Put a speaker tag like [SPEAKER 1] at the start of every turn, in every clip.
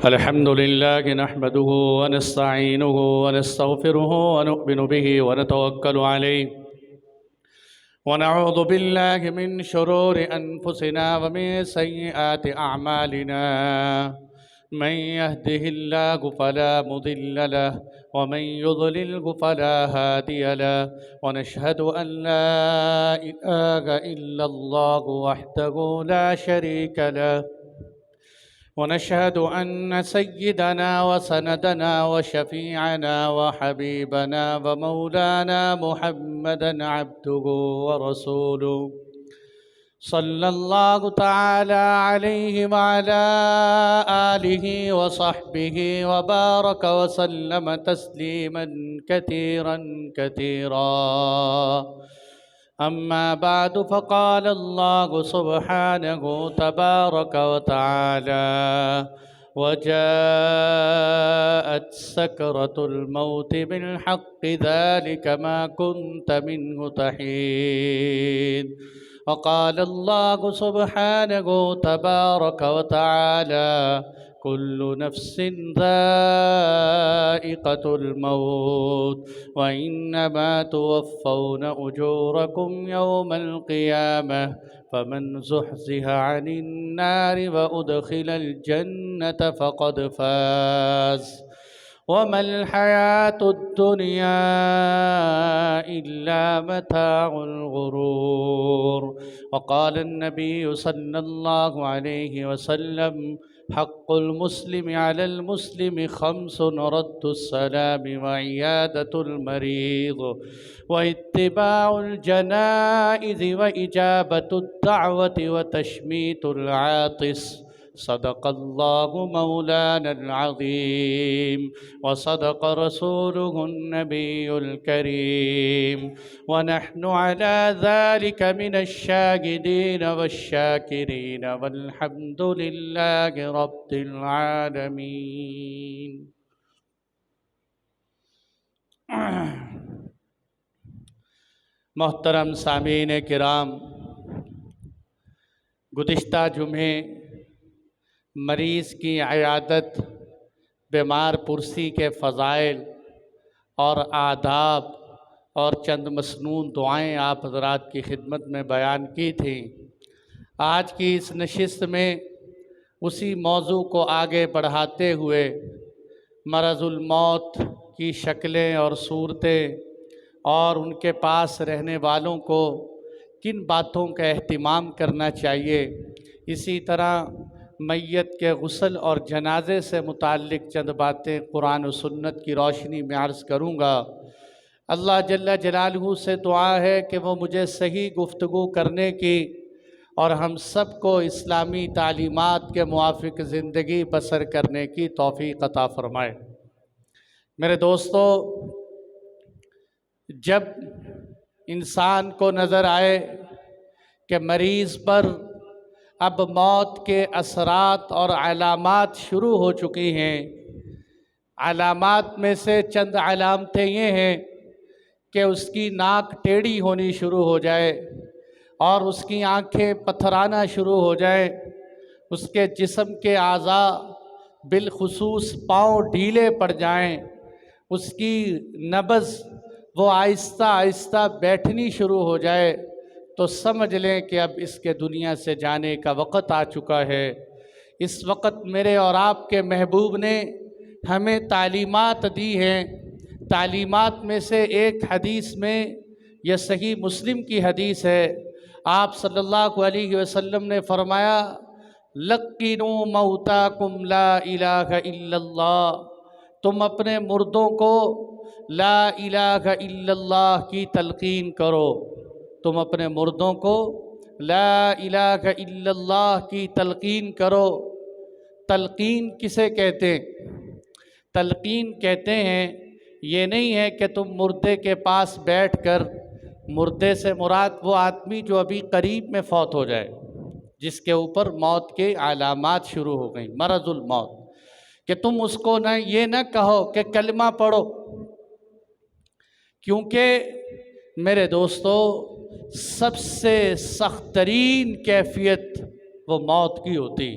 [SPEAKER 1] الحمد لله نحمده ونستعينه ونستغفره ونؤمن به ونتوكل عليه ونعوذ بالله من شرور أنفسنا ومن سيئات أعمالنا. من يهده الله فلا مضل له ومن يضلله فلا هادي له، ونشهد أن لا إله إلا الله وحده لا شريك له، ونشهد أن سيدنا وسندنا وشفيعنا وحبيبنا ومولانا محمدًا عبده ورسوله، صلى الله تعالى عليه وعلى آله وصحبه وبارك وسلم تسليمًا كثيرًا كثيرًا. أما بعد، فقال الله سبحانه تبارك وتعالى: وجاءت سكرة الموت بالحق ذلك ما كنت منه تحيد. وقال الله سبحانه تبارك وتعالى: كل نفس ذائقة الموت وإنما توفون أجوركم يوم القيامة، فمن زحزح عن النار وأدخل الجنة فقد فاز، وما الحياة الدنيا إلا متاع الغرور. وقال النبي صلى الله عليه وسلم: حق المسلم على المسلم خمس: رد السلام وعيادة المريض واتباع الجنائز وإجابة الدعوة وتشميت العاطس. صدق الله مولانا العظيم وصدق رسوله النبي الكريم، ونحن على ذلك من الشاهدين والشاكرين، والحمد لله رب العالمين. محترم سامعین کرام، گزشتہ جمعے مریض کی عیادت، بیمار پرسی کے فضائل اور آداب اور چند مسنون دعائیں آپ حضرات کی خدمت میں بیان کی تھیں۔ آج کی اس نشست میں اسی موضوع کو آگے بڑھاتے ہوئے مرض الموت کی شکلیں اور صورتیں اور ان کے پاس رہنے والوں کو کن باتوں کا اہتمام کرنا چاہیے، اسی طرح میت کے غسل اور جنازے سے متعلق چند باتیں قرآن و سنت کی روشنی میں عرض کروں گا۔ اللہ جل جلالہ سے دعا ہے کہ وہ مجھے صحیح گفتگو کرنے کی اور ہم سب کو اسلامی تعلیمات کے موافق زندگی بسر کرنے کی توفیق عطا فرمائے۔ میرے دوستو، جب انسان کو نظر آئے کہ مریض پر اب موت کے اثرات اور علامات شروع ہو چکی ہیں، علامات میں سے چند علامتیں یہ ہیں کہ اس کی ناک ٹیڑھی ہونی شروع ہو جائے اور اس کی آنکھیں پتھرانا شروع ہو جائیں، اس کے جسم کے اعضاء بالخصوص پاؤں ڈھیلے پڑ جائیں، اس کی نبض وہ آہستہ آہستہ بیٹھنی شروع ہو جائے، تو سمجھ لیں کہ اب اس کے دنیا سے جانے کا وقت آ چکا ہے۔ اس وقت میرے اور آپ کے محبوب نے ہمیں تعلیمات دی ہیں۔ تعلیمات میں سے ایک حدیث میں، یہ صحیح مسلم کی حدیث ہے، آپ صلی اللہ علیہ وسلم نے فرمایا: لقنوا موتاکم لا الہ الا اللہ، تم اپنے مردوں کو لا الہ الا اللہ کی تلقین کرو، تم اپنے مردوں کو لا الہ الا اللہ کی تلقین کرو۔ تلقین کسے کہتے ہیں؟ تلقین کہتے ہیں، یہ نہیں ہے کہ تم مردے کے پاس بیٹھ کر، مردے سے مراد وہ آدمی جو ابھی قریب میں فوت ہو جائے، جس کے اوپر موت کے علامات شروع ہو گئیں، مرض الموت، کہ تم اس کو یہ نہ کہو کہ کلمہ پڑھو، کیونکہ میرے دوستو سب سے سخت ترین کیفیت وہ موت کی ہوتی،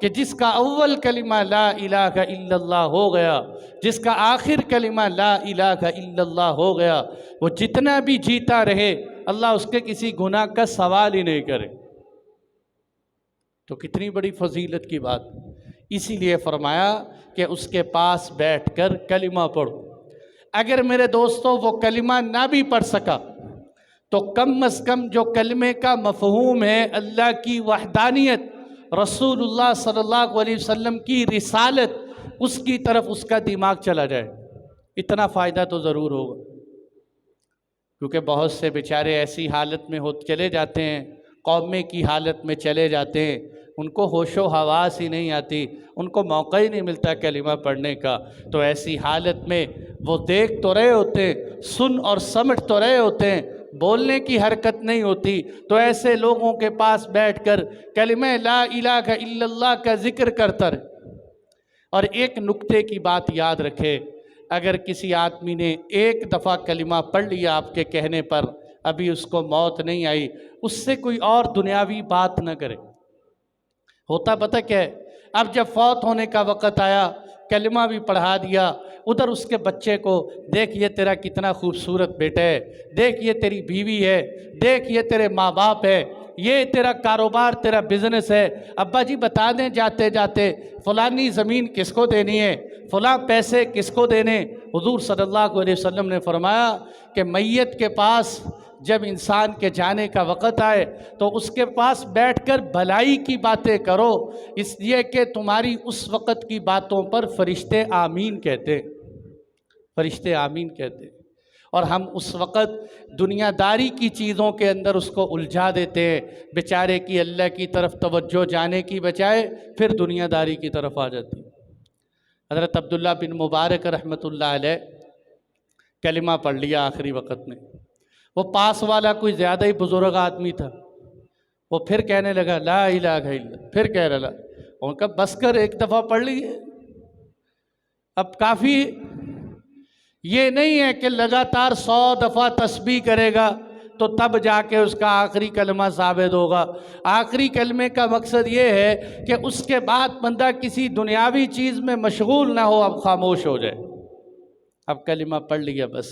[SPEAKER 1] کہ جس کا اول کلمہ لا الہ الا اللہ ہو گیا، جس کا آخر کلمہ لا الہ الا اللہ ہو گیا، وہ جتنا بھی جیتا رہے اللہ اس کے کسی گناہ کا سوال ہی نہیں کرے۔ تو کتنی بڑی فضیلت کی بات۔ اسی لیے فرمایا کہ اس کے پاس بیٹھ کر کلمہ پڑھو۔ اگر میرے دوستو وہ کلمہ نہ بھی پڑھ سکا تو کم از کم جو کلمے کا مفہوم ہے، اللہ کی وحدانیت، رسول اللہ صلی اللہ علیہ وسلم کی رسالت، اس کی طرف اس کا دماغ چلا جائے، اتنا فائدہ تو ضرور ہوگا۔ کیونکہ بہت سے بیچارے ایسی حالت میں چلے جاتے ہیں، قومے کی حالت میں چلے جاتے ہیں، ان کو ہوش و حواس ہی نہیں آتی، ان کو موقع ہی نہیں ملتا کلمہ پڑھنے کا۔ تو ایسی حالت میں وہ دیکھ تو رہے ہوتے ہیں، سن اور سمجھ تو رہے ہوتے ہیں، بولنے کی حرکت نہیں ہوتی، تو ایسے لوگوں کے پاس بیٹھ کر کلمہ لا الہ الا اللہ کا ذکر کرتا رہے۔ اور ایک نکتے کی بات یاد رکھے، اگر کسی آدمی نے ایک دفعہ کلمہ پڑھ لیا آپ کے کہنے پر، ابھی اس کو موت نہیں آئی، اس سے کوئی اور دنیاوی بات نہ کرے۔ ہوتا پتہ کیا ہے، اب جب فوت ہونے کا وقت آیا، کلمہ بھی پڑھا دیا، ادھر اس کے بچے کو دیکھ یہ تیرا کتنا خوبصورت بیٹا ہے، دیکھ یہ تیری بیوی ہے، دیکھ یہ تیرے ماں باپ ہے، یہ تیرا کاروبار، تیرا بزنس ہے، ابا جی بتا دیں جاتے جاتے فلانی زمین کس کو دینی ہے، فلاں پیسے کس کو دینے۔ حضور صلی اللہ علیہ وسلم نے فرمایا کہ میت کے پاس جب انسان کے جانے کا وقت آئے تو اس کے پاس بیٹھ کر بھلائی کی باتیں کرو، اس لیے کہ تمہاری اس وقت کی باتوں پر فرشتے آمین کہتے ہیں، فرشتے آمین کہتے ہیں۔ اور ہم اس وقت دنیا داری کی چیزوں کے اندر اس کو الجھا دیتے ہیں، بیچارے کی اللہ کی طرف توجہ جانے کی بجائے پھر دنیا داری کی طرف آ جاتی۔ حضرت عبداللہ بن مبارک رحمۃ اللہ علیہ کلمہ پڑھ لیا آخری وقت میں، وہ پاس والا کوئی زیادہ ہی بزرگ آدمی تھا، وہ پھر کہنے لگا لا الہ الا اللہ، پھر کہہ رہا، ان کا بس کر ایک دفعہ پڑھ لیے، اب کافی۔ یہ نہیں ہے کہ لگاتار 100 دفعہ تسبیح کرے گا تو تب جا کے اس کا آخری کلمہ ثابت ہوگا۔ آخری کلمے کا مقصد یہ ہے کہ اس کے بعد بندہ کسی دنیاوی چیز میں مشغول نہ ہو، اب خاموش ہو جائے، اب کلمہ پڑھ لیا بس،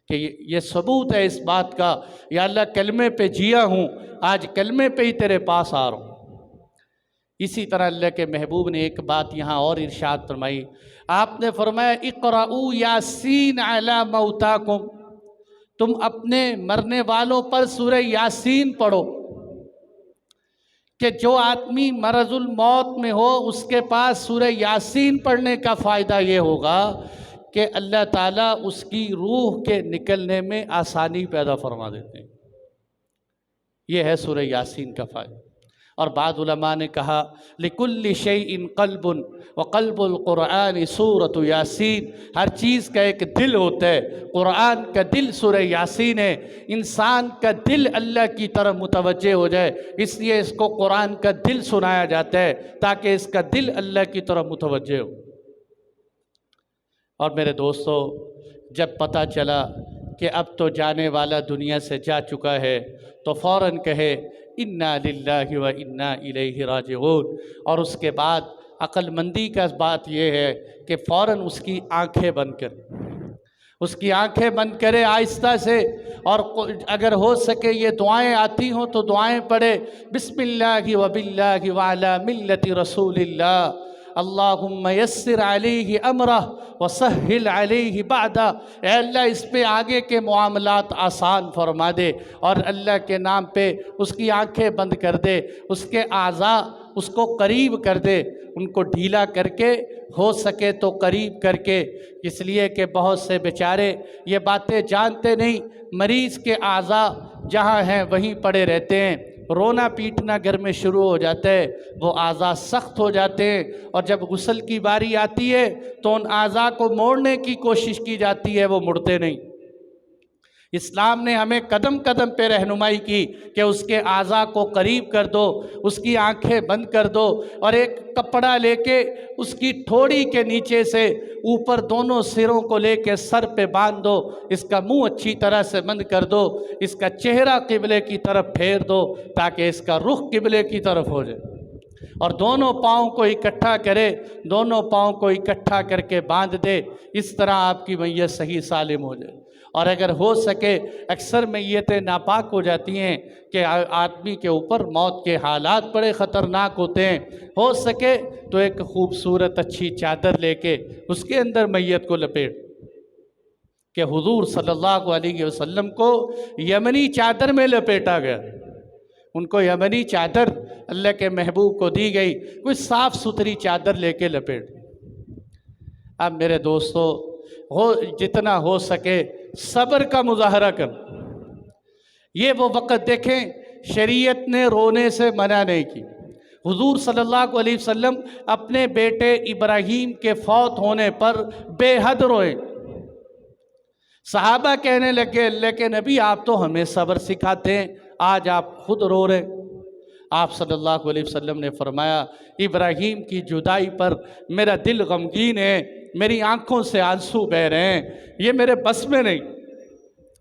[SPEAKER 1] کہ یہ ثبوت ہے اس بات کا، یا اللہ کلمے پہ جیا ہوں، آج کلمے پہ ہی تیرے پاس آ رہا ہوں۔ اسی طرح اللہ کے محبوب نے ایک بات یہاں اور ارشاد فرمائی، آپ نے فرمایا اقرؤوا یاسین علی موتاکم، تم اپنے مرنے والوں پر سورہ یاسین پڑھو، کہ جو آدمی مرض الموت میں ہو اس کے پاس سورہ یاسین پڑھنے کا فائدہ یہ ہوگا کہ اللہ تعالیٰ اس کی روح کے نکلنے میں آسانی پیدا فرما دیتے ہیں۔ یہ ہے سورہ یاسین کا فائدہ۔ اور بعض علماء نے کہا لِكُلِّ شَيْءٍ قَلْبٌ وَقَلْبُ الْقُرْآنِ سورۃ یاسین، ہر چیز کا ایک دل ہوتا ہے، قرآن کا دل سورہ یاسین ہے، انسان کا دل اللہ کی طرف متوجہ ہو جائے، اس لیے اس کو قرآن کا دل سنایا جاتا ہے تاکہ اس کا دل اللہ کی طرف متوجہ ہو۔ اور میرے دوستو، جب پتہ چلا کہ اب تو جانے والا دنیا سے جا چکا ہے تو فوراً کہے انا للہ و انا الیہ راجعون، اور اس کے بعد عقل مندی کا بات یہ ہے کہ فوراً اس کی آنکھیں بند کرے، اس کی آنکھیں بند کرے آہستہ سے، اور اگر ہو سکے یہ دعائیں آتی ہوں تو دعائیں پڑھے، بسم اللہ و باللہ وعلی ملت رسول اللہ، اللہم یسر علیہ امرہ وسہل علیہ بعدہ، اے اللہ اس پہ آگے کے معاملات آسان فرما دے، اور اللہ کے نام پہ اس کی آنکھیں بند کر دے، اس کے اعضاء اس کو قریب کر دے، ان کو ڈھیلا کر کے ہو سکے تو قریب کر کے، اس لیے کہ بہت سے بیچارے یہ باتیں جانتے نہیں، مریض کے اعضاء جہاں ہیں وہیں پڑے رہتے ہیں، رونا پیٹنا گھر میں شروع ہو جاتا ہے، وہ اعضاء سخت ہو جاتے ہیں، اور جب غسل کی باری آتی ہے تو ان اعضاء کو موڑنے کی کوشش کی جاتی ہے، وہ مڑتے نہیں۔ اسلام نے ہمیں قدم قدم پہ رہنمائی کی کہ اس کے اعضاء کو قریب کر دو، اس کی آنکھیں بند کر دو، اور ایک کپڑا لے کے اس کی ٹھوڑی کے نیچے سے اوپر دونوں سروں کو لے کے سر پہ باندھ دو، اس کا منہ اچھی طرح سے بند کر دو، اس کا چہرہ قبلے کی طرف پھیر دو تاکہ اس کا رخ قبلے کی طرف ہو جائے۔ اور دونوں پاؤں کو اکٹھا کرے، دونوں پاؤں کو اکٹھا کر کے باندھ دے، اس طرح آپ کی میت صحیح سالم ہو جائے۔ اور اگر ہو سکے، اکثر میتیں ناپاک ہو جاتی ہیں کہ آدمی کے اوپر موت کے حالات بڑے خطرناک ہوتے ہیں، ہو سکے تو ایک خوبصورت اچھی چادر لے کے اس کے اندر میت کو لپیٹ، کہ حضور صلی اللہ علیہ وسلم کو یمنی چادر میں لپیٹا گیا، ان کو یمنی چادر اللہ کے محبوب کو دی گئی، کوئی صاف ستھری چادر لے کے لپیٹ۔ اب میرے دوستو، جتنا ہو سکے صبر کا مظاہرہ کر۔ یہ وہ وقت دیکھیں، شریعت نے رونے سے منع نہیں کی۔ حضور صلی اللہ علیہ وسلم اپنے بیٹے ابراہیم کے فوت ہونے پر بے حد روئے۔ صحابہ کہنے لگے، اللہ کے نبی آپ تو ہمیں صبر سکھاتے ہیں، آج آپ خود رو رہے۔ آپ صلی اللہ علیہ وسلم نے فرمایا، ابراہیم کی جدائی پر میرا دل غمگین ہے، میری آنکھوں سے آنسو بہہ رہے ہیں، یہ میرے بس میں نہیں۔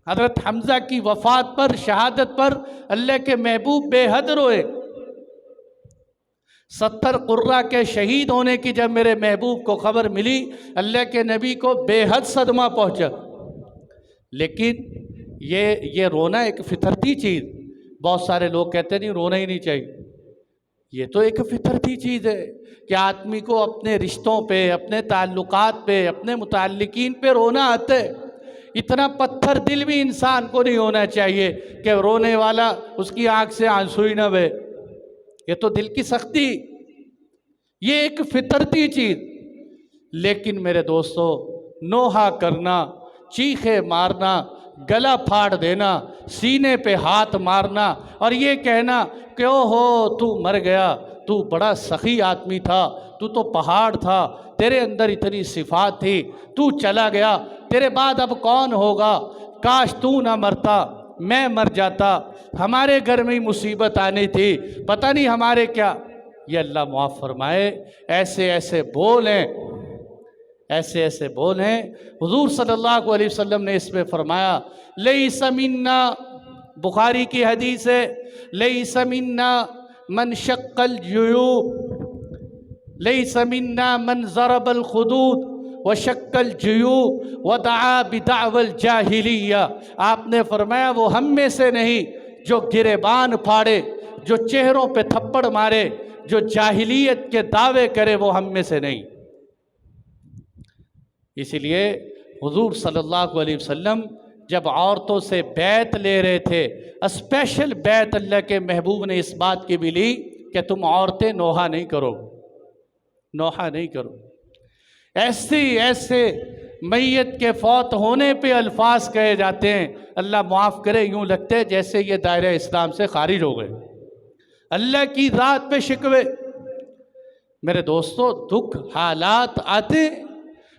[SPEAKER 1] حضرت حمزہ کی وفات پر، شہادت پر اللہ کے محبوب بے حد روئے۔ 70 قرہ کے شہید ہونے کی جب میرے محبوب کو خبر ملی، اللہ کے نبی کو بے حد صدمہ پہنچا۔ لیکن یہ رونا ایک فطرتی چیز، بہت سارے لوگ کہتے ہیں نہیں رونا ہی نہیں چاہیے، یہ تو ایک فطرتی چیز ہے کہ آدمی کو اپنے رشتوں پہ، اپنے تعلقات پہ، اپنے متعلقین پہ رونا آتا ہے۔ اتنا پتھر دل بھی انسان کو نہیں ہونا چاہیے کہ رونے والا اس کی آنکھ سے آنسو ہی نہ بہے، یہ تو دل کی سختی، یہ ایک فطرتی چیز۔ لیکن میرے دوستو، نوحہ کرنا، چیخے مارنا، گلا پھاڑ دینا، سینے پہ ہاتھ مارنا اور یہ کہنا کہ او ہو تو مر گیا، تو بڑا سخی آدمی تھا، تو پہاڑ تھا، تیرے اندر اتنی صفات تھی، تو چلا گیا، تیرے بعد اب کون ہوگا، کاش تو نہ مرتا، میں مر جاتا، ہمارے گھر میں مصیبت آنی تھی، پتہ نہیں ہمارے کیا۔ یہ اللہ معاف فرمائے، ایسے ایسے بول ہیں، ایسے ایسے بول ہیں۔ حضور صلی اللہ علیہ وسلم نے اس میں فرمایا، لیس منا، بخاری کی حدیث ہے، لیس منا من شق الجیوب، لیس منا من ضرب الخدود وشق الجیوب ودعا بدعوى الجاہلیہ۔ آپ نے فرمایا وہ ہم میں سے نہیں جو گریبان پھاڑے، جو چہروں پہ تھپڑ مارے، جو جاہلیت کے دعوے کرے، وہ ہم میں سے نہیں۔ اسی لیے حضور صلی اللہ علیہ وسلم جب عورتوں سے بیعت لے رہے تھے، اسپیشل بیعت اللہ کے محبوب نے اس بات کی بھی لی کہ تم عورتیں نوحہ نہیں کرو، نوحہ نہیں کرو۔ ایسے میت کے فوت ہونے پہ الفاظ کہے جاتے ہیں، اللہ معاف کرے، یوں لگتے ہیں جیسے یہ دائرہ اسلام سے خارج ہو گئے، اللہ کی ذات پہ شکوے۔ میرے دوستو، دکھ حالات آتے،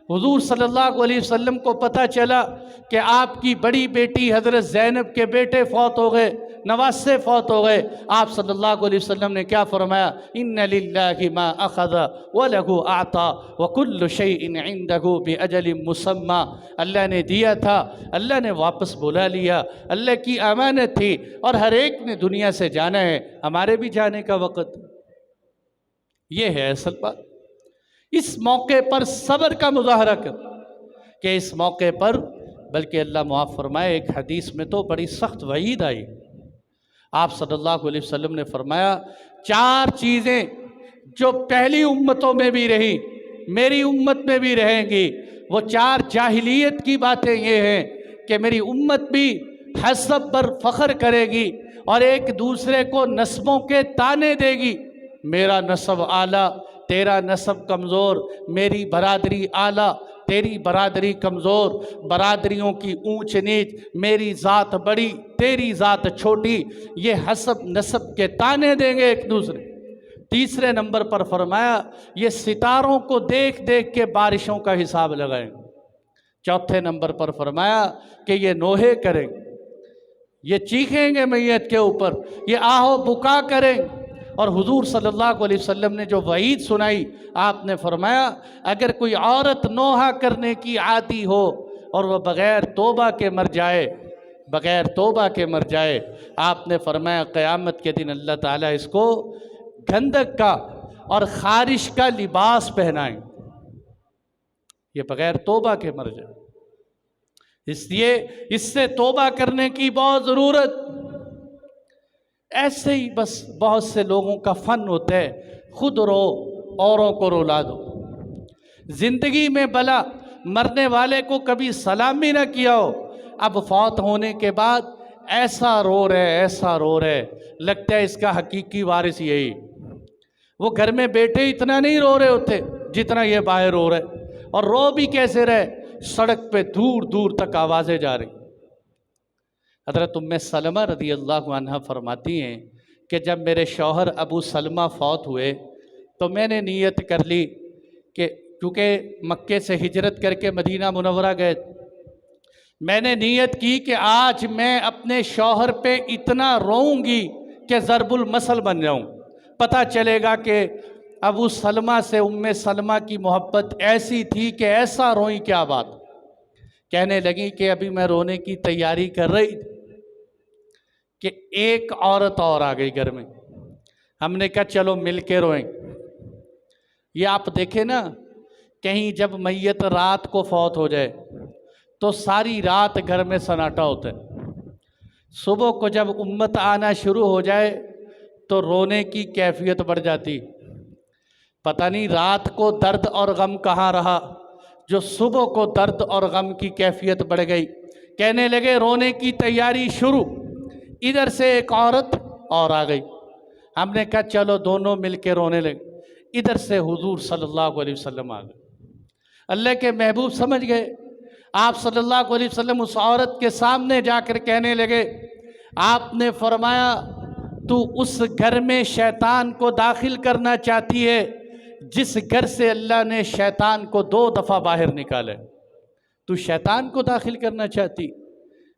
[SPEAKER 1] حضور صلی اللہ علیہ وسلم کو پتہ چلا کہ آپ کی بڑی بیٹی حضرت زینب کے بیٹے فوت ہو گئے، نواسے فوت ہو گئے۔ آپ صلی اللہ علیہ وسلم نے کیا فرمایا؟ ان للہ ما اخذ ولہ اعطا وکل شیء عندہ باجل مسمی۔ اللہ نے دیا تھا، اللہ نے واپس بلا لیا، اللہ کی امانت تھی، اور ہر ایک نے دنیا سے جانا ہے، ہمارے بھی جانے کا وقت۔ یہ ہے اصل بات۔ اس موقع پر صبر کا مظاہرہ کر کہ اس موقع پر، بلکہ اللہ معاف فرمائے، ایک حدیث میں تو بڑی سخت وعید آئی۔ آپ صلی اللہ علیہ وسلم نے فرمایا، 4 چیزیں جو پہلی امتوں میں بھی رہی، میری امت میں بھی رہیں گی، وہ 4 جاہلیت کی باتیں یہ ہیں کہ میری امت بھی حسب پر فخر کرے گی اور ایک دوسرے کو نسبوں کے تانے دے گی، میرا نسب اعلیٰ، تیرا نسب کمزور، میری برادری اعلیٰ، تیری برادری کمزور، برادریوں کی اونچ نیچ، میری ذات بڑی، تیری ذات چھوٹی، یہ حسب نسب کے تانے دیں گے ایک دوسرے۔ تیسرے نمبر پر فرمایا، یہ ستاروں کو دیکھ دیکھ کے بارشوں کا حساب لگائیں گے۔ چوتھے نمبر پر فرمایا کہ یہ نوحے کریں گے، یہ چیخیں گے میت کے اوپر، یہ آہو بکا کریں۔ اور حضور صلی اللہ علیہ وسلم نے جو وعید سنائی، آپ نے فرمایا اگر کوئی عورت نوحہ کرنے کی عادی ہو اور وہ بغیر توبہ کے مر جائے، بغیر توبہ کے مر جائے، آپ نے فرمایا قیامت کے دن اللہ تعالیٰ اس کو گندک کا اور خارش کا لباس پہنائیں، یہ بغیر توبہ کے مر جائے۔ اس لیے اس سے توبہ کرنے کی بہت ضرورت۔ ایسے ہی بس بہت سے لوگوں کا فن ہوتا ہے، خود رو اوروں کو رلا دو۔ زندگی میں بلا مرنے والے کو کبھی سلام بھی نہ کیا ہو، اب فوت ہونے کے بعد ایسا رو رہے ایسا رو رہے، لگتا ہے اس کا حقیقی وارث یہی۔ وہ گھر میں بیٹھے اتنا نہیں رو رہے ہوتے جتنا یہ باہر رو رہے، اور رو بھی کیسے رہے، سڑک پہ دور دور تک آوازیں جا رہی۔ حضرت ام سلمہ رضی اللہ عنہ فرماتی ہیں کہ جب میرے شوہر ابو سلمہ فوت ہوئے تو میں نے نیت کر لی کہ کیونکہ مکے سے ہجرت کر کے مدینہ منورہ گئے، میں نے نیت کی کہ آج میں اپنے شوہر پہ اتنا روؤں گی کہ ضرب المثل بن جاؤں، پتہ چلے گا کہ ابو سلمہ سے ام سلمہ کی محبت ایسی تھی کہ ایسا روئیں۔ کیا بات؟ کہنے لگی کہ ابھی میں رونے کی تیاری کر رہی کہ ایک عورت اور آ گئی گھر میں، ہم نے کہا چلو مل کے روئیں۔ یہ آپ دیکھیں نا، کہیں جب میت رات کو فوت ہو جائے تو ساری رات گھر میں سناٹا ہوتا ہے، صبح کو جب امت آنا شروع ہو جائے تو رونے کی کیفیت بڑھ جاتی۔ پتہ نہیں رات کو درد اور غم کہاں رہا جو صبح کو درد اور غم کی کیفیت بڑھ گئی۔ کہنے لگے رونے کی تیاری شروع، ادھر سے ایک عورت اور آ گئی، ہم نے کہا چلو دونوں مل کے رونے لگے، ادھر سے حضور صلی اللہ علیہ وسلم آ گئے۔ اللہ کے محبوب سمجھ گئے، آپ صلی اللہ علیہ وسلم اس عورت کے سامنے جا کر کہنے لگے، آپ نے فرمایا تو اس گھر میں شیطان کو داخل کرنا چاہتی ہے جس گھر سے اللہ نے شیطان کو 2 دفعہ باہر نکالے، تو شیطان کو داخل کرنا چاہتی؟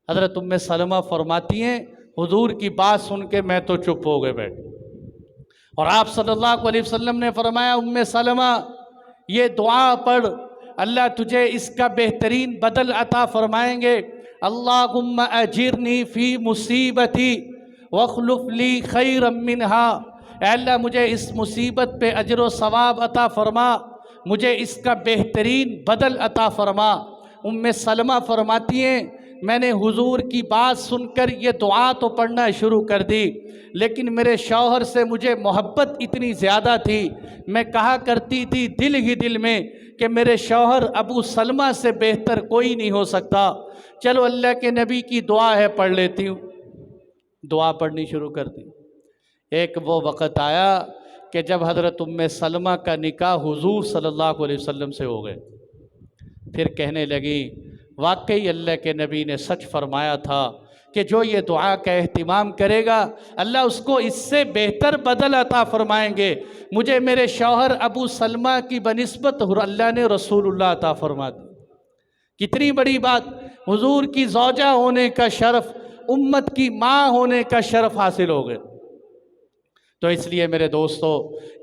[SPEAKER 1] حضرت ام سلمہ فرماتی ہیں حضور کی بات سن کے میں تو چپ ہو گئے بیٹھ، اور آپ صلی اللہ علیہ وسلم نے فرمایا ام سلمہ یہ دعا پڑھ، اللہ تجھے اس کا بہترین بدل عطا فرمائیں گے۔ اللہم اجرنی فی مصیبتی واخلف لی خیرا منہا، اے اللہ مجھے اس مصیبت پہ اجر و ثواب عطا فرما، مجھے اس کا بہترین بدل عطا فرما۔ ام سلمہ فرماتی ہیں میں نے حضور کی بات سن کر یہ دعا تو پڑھنا شروع کر دی، لیکن میرے شوہر سے مجھے محبت اتنی زیادہ تھی، میں کہا کرتی تھی دل ہی دل میں کہ میرے شوہر ابو سلمہ سے بہتر کوئی نہیں ہو سکتا، چلو اللہ کے نبی کی دعا ہے پڑھ لیتی ہوں۔ دعا پڑھنی شروع کر دی۔ ایک وہ وقت آیا کہ جب حضرت ام سلمہ کا نکاح حضور صلی اللہ علیہ وسلم سے ہو گئے، پھر کہنے لگی واقعی اللہ کے نبی نے سچ فرمایا تھا کہ جو یہ دعا کا اہتمام کرے گا اللہ اس کو اس سے بہتر بدل عطا فرمائیں گے، مجھے میرے شوہر ابو سلمہ کی بنسبت اللہ نے رسول اللہ عطا فرما دی۔ کتنی بڑی بات، حضور کی زوجہ ہونے کا شرف، امت کی ماں ہونے کا شرف حاصل ہو گئے۔ تو اس لیے میرے دوستو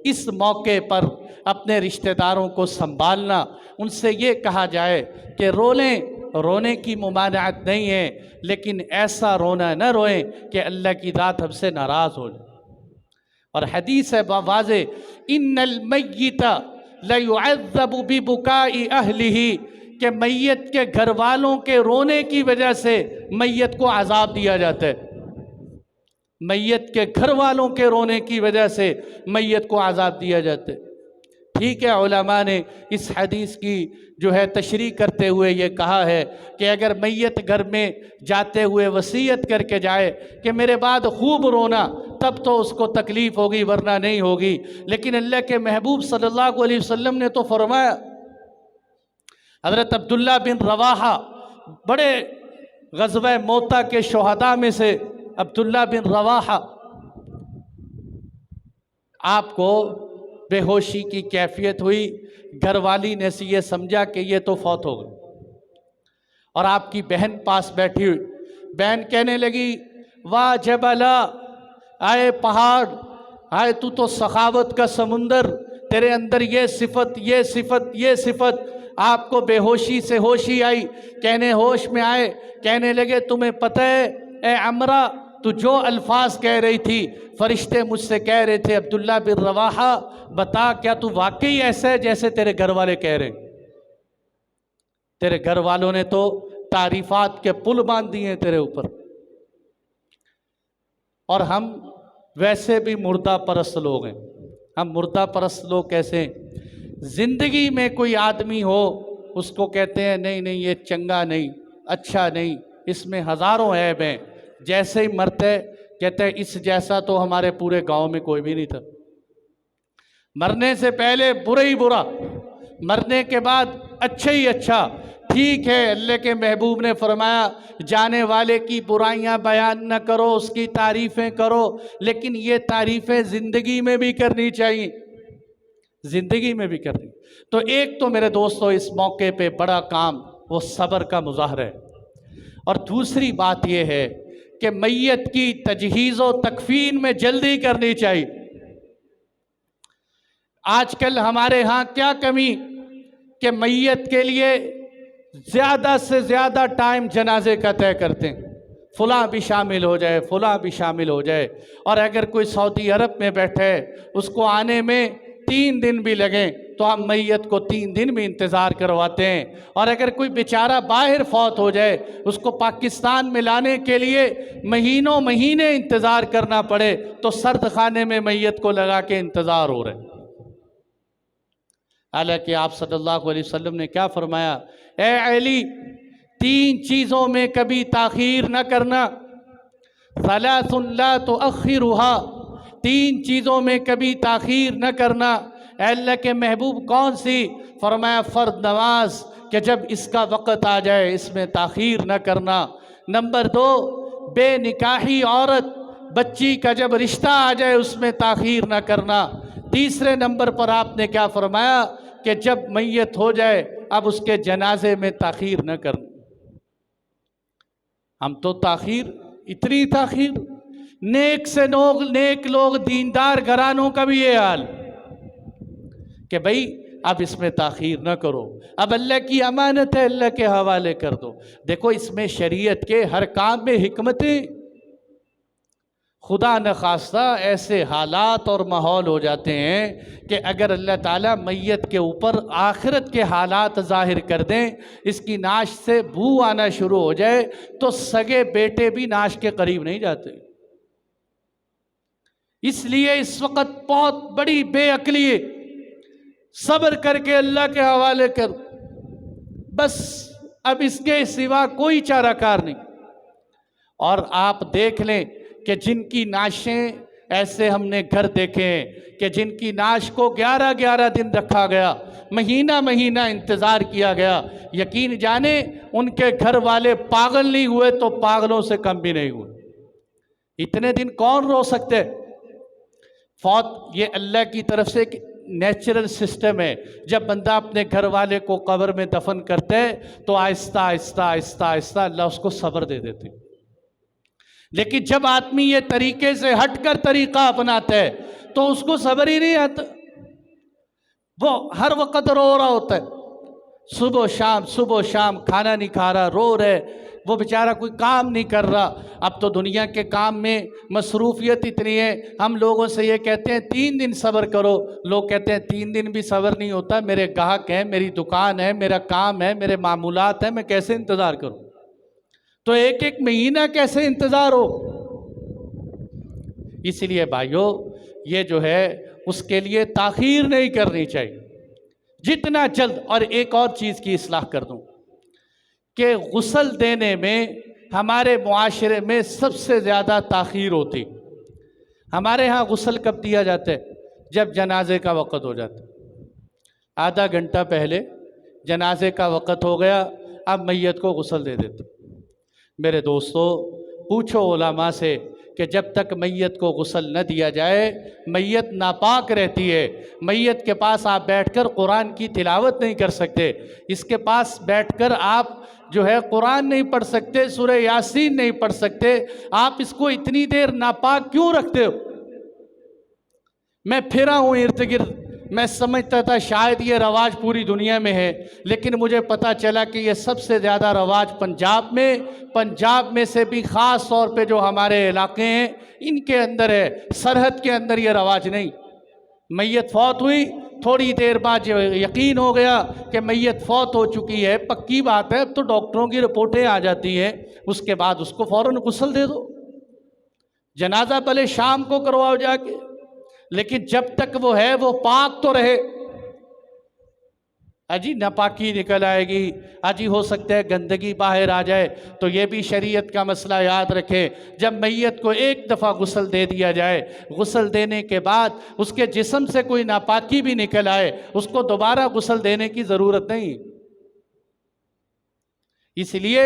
[SPEAKER 1] اس موقع پر اپنے رشتہ داروں کو سنبھالنا، ان سے یہ کہا جائے کہ رونے کی ممانعت نہیں ہے، لیکن ایسا رونا نہ روئیں کہ اللہ کی ذات ہم سے ناراض ہو جائے۔ اور حدیث ہے واضح، ان المیت لیعذب ببکاء اہلہ، کہ میت کے گھر والوں کے رونے کی وجہ سے میت کو عذاب دیا جاتا ہے، میت کے گھر والوں کے رونے کی وجہ سے میت کو عذاب دیا جاتا ہے۔ ٹھیک ہے، علماء نے اس حدیث کی جو ہے تشریح کرتے ہوئے یہ کہا ہے کہ اگر میت گھر میں جاتے ہوئے وصیت کر کے جائے کہ میرے بعد خوب رونا، تب تو اس کو تکلیف ہوگی ورنہ نہیں ہوگی، لیکن اللہ کے محبوب صلی اللہ علیہ وسلم نے تو فرمایا، حضرت عبداللہ بن رواحہ بڑے غزوہ موتہ کے شہداء میں سے عبداللہ بن رواحہ، آپ کو بے ہوشی کی کیفیت ہوئی، گھر والی نے یہ سمجھا کہ یہ تو فوت ہو گئے، اور آپ کی بہن پاس بیٹھی ہوئی، بہن کہنے لگی واہ جبلا، آئے پہاڑ، آئے تو سخاوت کا سمندر، تیرے اندر یہ صفت یہ صفت یہ صفت۔ آپ کو بے ہوشی سے ہوشی آئی، کہنے ہوش میں آئے، کہنے لگے تمہیں پتہ ہے اے عمرہ تو جو الفاظ کہہ رہی تھی فرشتے مجھ سے کہہ رہے تھے عبداللہ بن رواحہ بتا کیا تو واقعی ایسا ہے جیسے تیرے گھر والے کہہ رہے ہیں؟ تیرے گھر والوں نے تو تعریفات کے پل باندھ دیے ہیں تیرے اوپر، اور ہم ویسے بھی مردہ پرست لوگ ہیں۔ ہم مردہ پرست لوگ کیسے ہیں؟ زندگی میں کوئی آدمی ہو اس کو کہتے ہیں نہیں نہیں یہ چنگا نہیں، اچھا نہیں، اس میں ہزاروں عیب ہیں، جیسے ہی مرتے کہتے ہیں اس جیسا تو ہمارے پورے گاؤں میں کوئی بھی نہیں تھا۔ مرنے سے پہلے برا ہی برا، مرنے کے بعد اچھا ہی اچھا۔ ٹھیک ہے، اللہ کے محبوب نے فرمایا جانے والے کی برائیاں بیان نہ کرو، اس کی تعریفیں کرو، لیکن یہ تعریفیں زندگی میں بھی کرنی چاہیے، زندگی میں بھی کرنی۔ تو ایک تو میرے دوستو اس موقع پہ بڑا کام وہ صبر کا مظاہرہ ہے، اور دوسری بات یہ ہے کہ میت کی تجہیز و تکفین میں جلدی کرنی چاہیے۔ آج کل ہمارے ہاں کیا کمی کہ میت کے لیے زیادہ سے زیادہ ٹائم جنازے کا طے کرتے ہیں، فلاں بھی شامل ہو جائے، فلاں بھی شامل ہو جائے، اور اگر کوئی سعودی عرب میں بیٹھے اس کو آنے میں 3 دن بھی لگیں تو ہم میت کو 3 دن بھی انتظار کرواتے ہیں، اور اگر کوئی بیچارہ باہر فوت ہو جائے اس کو پاکستان میں لانے کے لیے مہینوں مہینے انتظار کرنا پڑے تو سرد خانے میں میت کو لگا کے انتظار ہو رہے۔ حالانکہ آپ صلی اللہ علیہ وسلم نے کیا فرمایا؟ اے علی 3 چیزوں میں کبھی تاخیر نہ کرنا، ثلاث لا تؤخرها، 3 چیزوں میں کبھی تاخیر نہ کرنا۔ اے اللہ کے محبوب کون سی؟ فرمایا فرض نماز، کہ جب اس کا وقت آ جائے اس میں تاخیر نہ کرنا۔ نمبر 2 بے نکاحی عورت، بچی کا جب رشتہ آ جائے اس میں تاخیر نہ کرنا۔ تیسرے نمبر پر آپ نے کیا فرمایا کہ جب میت ہو جائے اب اس کے جنازے میں تاخیر نہ کرنا۔ ہم تو تاخیر، اتنی تاخیر، نیک سے نیک لوگ دیندار گھرانوں کا بھی یہ حال کہ بھئی اب اس میں تاخیر نہ کرو، اب اللہ کی امانت ہے اللہ کے حوالے کر دو۔ دیکھو اس میں شریعت کے ہر کام میں حکمتیں، خدا نخواستہ ایسے حالات اور ماحول ہو جاتے ہیں کہ اگر اللہ تعالیٰ میت کے اوپر آخرت کے حالات ظاہر کر دیں، اس کی نعش سے بو آنا شروع ہو جائے تو سگے بیٹے بھی نعش کے قریب نہیں جاتے۔ اس لیے اس وقت بہت بڑی بے عقلی ہے، صبر کر کے اللہ کے حوالے کر، بس اب اس کے سوا کوئی چارہ کار نہیں۔ اور آپ دیکھ لیں کہ جن کی نعشیں، ایسے ہم نے گھر دیکھے ہیں کہ جن کی نعش کو 11 دن رکھا گیا، مہینہ مہینہ انتظار کیا گیا، یقین جانے ان کے گھر والے پاگل نہیں ہوئے تو پاگلوں سے کم بھی نہیں ہوئے۔ اتنے دن کون رو سکتے؟ فوت یہ اللہ کی طرف سے ایک نیچرل سسٹم ہے، جب بندہ اپنے گھر والے کو قبر میں دفن کرتے تو آہستہ آہستہ آہستہ آہستہ اللہ اس کو صبر دے دیتے، لیکن جب آدمی یہ طریقے سے ہٹ کر طریقہ اپناتا ہے تو اس کو صبر ہی نہیں آتا، وہ ہر وقت رو رہا ہوتا ہے، صبح و شام کھانا نہیں کھا رہا، رو رہے، وہ بیچارہ کوئی کام نہیں کر رہا۔ اب تو دنیا کے کام میں مصروفیت اتنی ہے، ہم لوگوں سے یہ کہتے ہیں 3 دن صبر کرو، لوگ کہتے ہیں 3 دن بھی صبر نہیں ہوتا، میرے گاہک ہیں، میری دکان ہے، میرا کام ہے، میرے معمولات ہیں، میں کیسے انتظار کروں؟ تو ایک مہینہ کیسے انتظار ہو؟ اس لیے بھائیو یہ جو ہے اس کے لیے تاخیر نہیں کرنی چاہیے، جتنا جلد۔ اور ایک اور چیز کی اصلاح کر دوں کہ غسل دینے میں ہمارے معاشرے میں سب سے زیادہ تاخیر ہوتی۔ ہمارے ہاں غسل کب دیا جاتا ہے؟ جب جنازے کا وقت ہو جاتا ہے، آدھا گھنٹہ پہلے جنازے کا وقت ہو گیا، اب میت کو غسل دے دیتے۔ میرے دوستو پوچھو علماء سے کہ جب تک میت کو غسل نہ دیا جائے میت ناپاک رہتی ہے۔ میت کے پاس آپ بیٹھ کر قرآن کی تلاوت نہیں کر سکتے، اس کے پاس بیٹھ کر آپ جو ہے قرآن نہیں پڑھ سکتے، سورہ یاسین نہیں پڑھ سکتے، آپ اس کو اتنی دیر ناپاک کیوں رکھتے ہو؟ میں پھرا ہوں ارد گرد میں سمجھتا تھا شاید یہ رواج پوری دنیا میں ہے، لیکن مجھے پتہ چلا کہ یہ سب سے زیادہ رواج پنجاب میں سے بھی خاص طور پہ جو ہمارے علاقے ہیں ان کے اندر ہے، سرحد کے اندر یہ رواج نہیں۔ میت فوت ہوئی، تھوڑی دیر بعد یقین ہو گیا کہ میت فوت ہو چکی ہے، پکی بات ہے، اب تو ڈاکٹروں کی رپورٹیں آ جاتی ہیں، اس کے بعد اس کو فوراً غسل دے دو، جنازہ پہلے شام کو کرواؤ جا کے، لیکن جب تک وہ ہے وہ پاک تو رہے۔ اجی ناپاکی نکل آئے گی، اجی ہو سکتا ہے گندگی باہر آ جائے، تو یہ بھی شریعت کا مسئلہ یاد رکھیں۔ جب میت کو ایک دفعہ غسل دے دیا جائے، غسل دینے کے بعد اس کے جسم سے کوئی ناپاکی بھی نکل آئے، اس کو دوبارہ غسل دینے کی ضرورت نہیں۔ اس لیے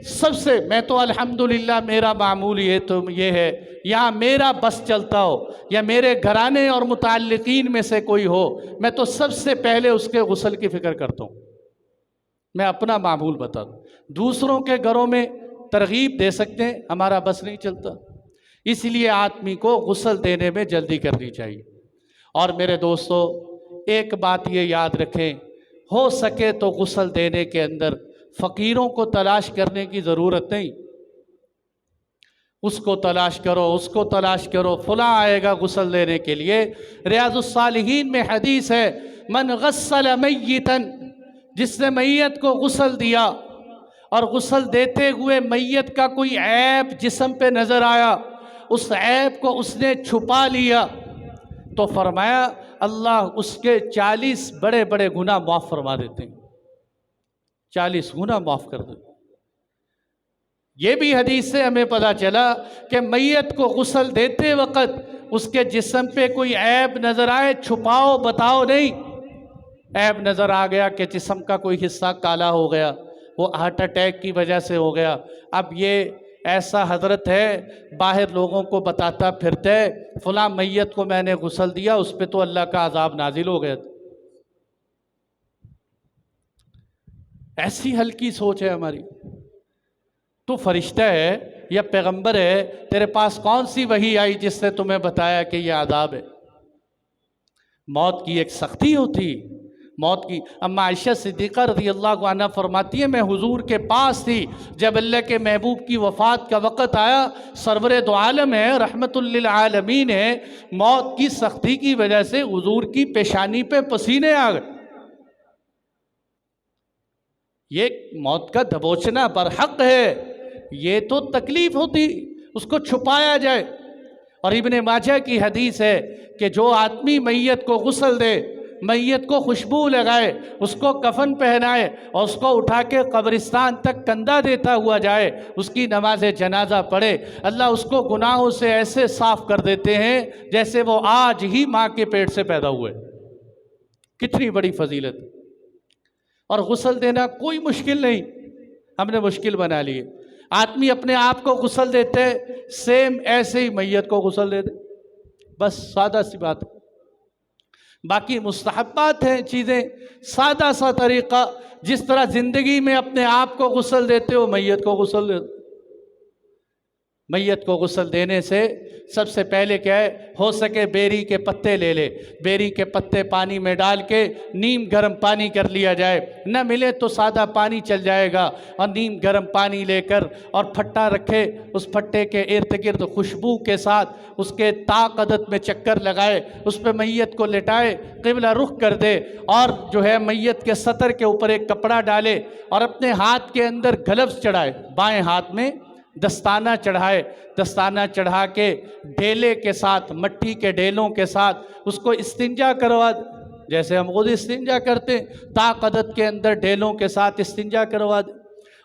[SPEAKER 1] سب سے میں تو الحمدللہ میرا معمول یہ ہے، یہاں میرا بس چلتا ہو یا میرے گھرانے اور متعلقین میں سے کوئی ہو، میں تو سب سے پہلے اس کے غسل کی فکر کرتا ہوں۔ میں اپنا معمول بتا دوں، دوسروں کے گھروں میں ترغیب دے سکتے ہیں، ہمارا بس نہیں چلتا، اس لیے آدمی کو غسل دینے میں جلدی کرنی چاہیے۔ اور میرے دوستو ایک بات یہ یاد رکھیں، ہو سکے تو غسل دینے کے اندر فقیروں کو تلاش کرنے کی ضرورت نہیں، اس کو تلاش کرو، فلاں آئے گا غسل دینے کے لیے۔ ریاض الصالحین میں حدیث ہے، من غسل میتا، جس نے میت کو غسل دیا اور غسل دیتے ہوئے میت کا کوئی عیب جسم پہ نظر آیا، اس عیب کو اس نے چھپا لیا، تو فرمایا اللہ اس کے 40 بڑے بڑے گناہ معاف فرما دیتے ہیں، 40 گناہ معاف کر دیتے ہیں۔ یہ بھی حدیث سے ہمیں پتہ چلا کہ میت کو غسل دیتے وقت اس کے جسم پہ کوئی عیب نظر آئے، چھپاؤ بتاؤ نہیں۔ عیب نظر آ گیا کہ جسم کا کوئی حصہ کالا ہو گیا، وہ ہارٹ اٹیک کی وجہ سے ہو گیا، اب یہ ایسا حضرت ہے باہر لوگوں کو بتاتا پھرتے فلاں میت کو میں نے غسل دیا، اس پہ تو اللہ کا عذاب نازل ہو گیا۔ ایسی ہلکی سوچ ہے ہماری۔ تو فرشتہ ہے یا پیغمبر ہے، تیرے پاس کون سی وحی آئی جس نے تمہیں بتایا کہ یہ عذاب ہے؟ موت کی ایک سختی ہوتی، موت کی۔ اما عائشہ صدیقہ رضی اللہ عنہ فرماتی ہے، میں حضور کے پاس تھی جب اللہ کے محبوب کی وفات کا وقت آیا، سرور دو عالم ہے، رحمت للعالمین ہے، موت کی سختی کی وجہ سے حضور کی پیشانی پہ پسینے آ گئے۔ یہ موت کا دبوچنا برحق ہے، یہ تو تکلیف ہوتی، اس کو چھپایا جائے۔ اور ابن ماجہ کی حدیث ہے کہ جو آدمی میت کو غسل دے، میت کو خوشبو لگائے، اس کو کفن پہنائے اور اس کو اٹھا کے قبرستان تک کندھا دیتا ہوا جائے، اس کی نماز جنازہ پڑھے، اللہ اس کو گناہوں سے ایسے صاف کر دیتے ہیں جیسے وہ آج ہی ماں کے پیٹ سے پیدا ہوئے۔ کتنی بڑی فضیلت۔ اور غسل دینا کوئی مشکل نہیں، ہم نے مشکل بنا لیے۔ آدمی اپنے آپ کو غسل دیتے، سیم ایسے ہی میت کو غسل دے دے، بس سادہ سی بات ہے۔ باقی مستحبات ہیں چیزیں، سادہ سا طریقہ، جس طرح زندگی میں اپنے آپ کو غسل دیتے ہو میت کو غسل دے دو۔ میت کو غسل دینے سے سب سے پہلے کیا ہے، ہو سکے بیری کے پتے لے لے، بیری کے پتے پانی میں ڈال کے نیم گرم پانی کر لیا جائے، نہ ملے تو سادہ پانی چل جائے گا، اور نیم گرم پانی لے کر اور پھٹا رکھے، اس پھٹے کے ارد گرد خوشبو کے ساتھ اس کے طاق عدد میں چکر لگائے، اس پہ میت کو لٹائے، قبلہ رخ کر دے، اور جو ہے میت کے سطر کے اوپر ایک کپڑا ڈالے اور اپنے ہاتھ کے اندر گلوز چڑھائے، بائیں ہاتھ میں دستانہ چڑھائے، دستانہ چڑھا کے ڈیلے کے ساتھ، مٹی کے ڈیلوں کے ساتھ اس کو استنجا کروا دے، جیسے ہم خود استنجا کرتے ہیں، طاق عدد کے اندر ڈیلوں کے ساتھ استنجا کروا دے،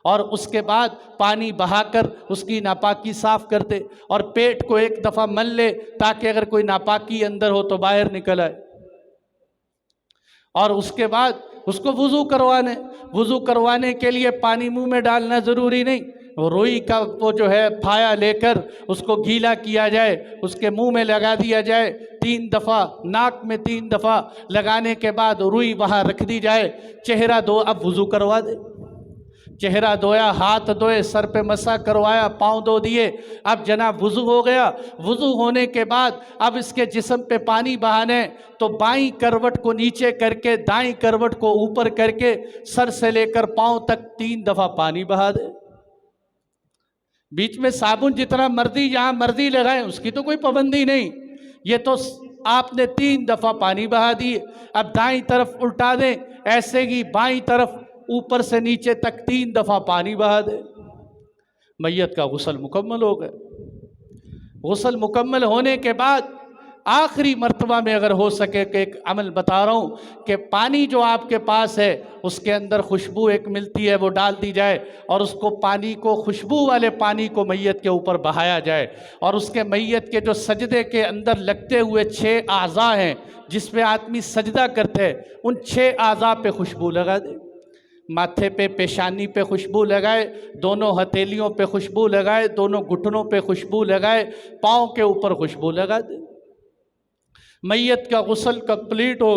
[SPEAKER 1] اور اس کے بعد پانی بہا کر اس کی ناپاکی صاف کر دے، اور پیٹ کو ایک دفعہ مل لے تاکہ اگر کوئی ناپاکی اندر ہو تو باہر نکل آئے، اور اس کے بعد اس کو وضو کروانے کے لیے پانی منہ میں ڈالنا ضروری نہیں، روئی کا وہ جو ہے پھایا لے کر اس کو گیلا کیا جائے، اس کے منہ میں لگا دیا جائے 3 دفعہ، ناک میں 3 دفعہ لگانے کے بعد روئی وہاں رکھ دی جائے، چہرہ دو، اب وضو کروا دے۔ چہرہ دھویا، ہاتھ دھوئے، سر پہ مسح کروایا، پاؤں دھو دیے، اب جناب وضو ہو گیا۔ وضو ہونے کے بعد اب اس کے جسم پہ پانی بہانا ہے، تو بائیں کروٹ کو نیچے کر کے دائیں کروٹ کو اوپر کر کے سر سے لے کر پاؤں تک 3 دفعہ پانی بہا دے۔ بیچ میں صابن جتنا مرضی جہاں مرضی لگائیں، اس کی تو کوئی پابندی نہیں، یہ تو آپ نے 3 دفعہ پانی بہا دیے۔ اب دائیں طرف الٹا دیں، ایسے ہی بائیں طرف اوپر سے نیچے تک 3 دفعہ پانی بہا دیں، میت کا غسل مکمل ہو گیا۔ غسل مکمل ہونے کے بعد آخری مرتبہ میں اگر ہو سکے کہ ایک عمل بتا رہا ہوں کہ پانی جو آپ کے پاس ہے اس کے اندر خوشبو ایک ملتی ہے، وہ ڈال دی جائے اور اس کو پانی کو، خوشبو والے پانی کو میت کے اوپر بہایا جائے، اور اس کے میت کے جو سجدے کے اندر لگتے ہوئے 6 اعضاء ہیں جس پہ آدمی سجدہ کرتے ہیں، ان 6 اعضاء پہ خوشبو لگا دے۔ ماتھے پہ، پیشانی پہ خوشبو لگائے، دونوں ہتھیلیوں پہ خوشبو لگائے، دونوں گھٹنوں پہ خوشبو لگائے، پاؤں کے اوپر خوشبو لگا دے۔ میت کا غسل کمپلیٹ ہو۔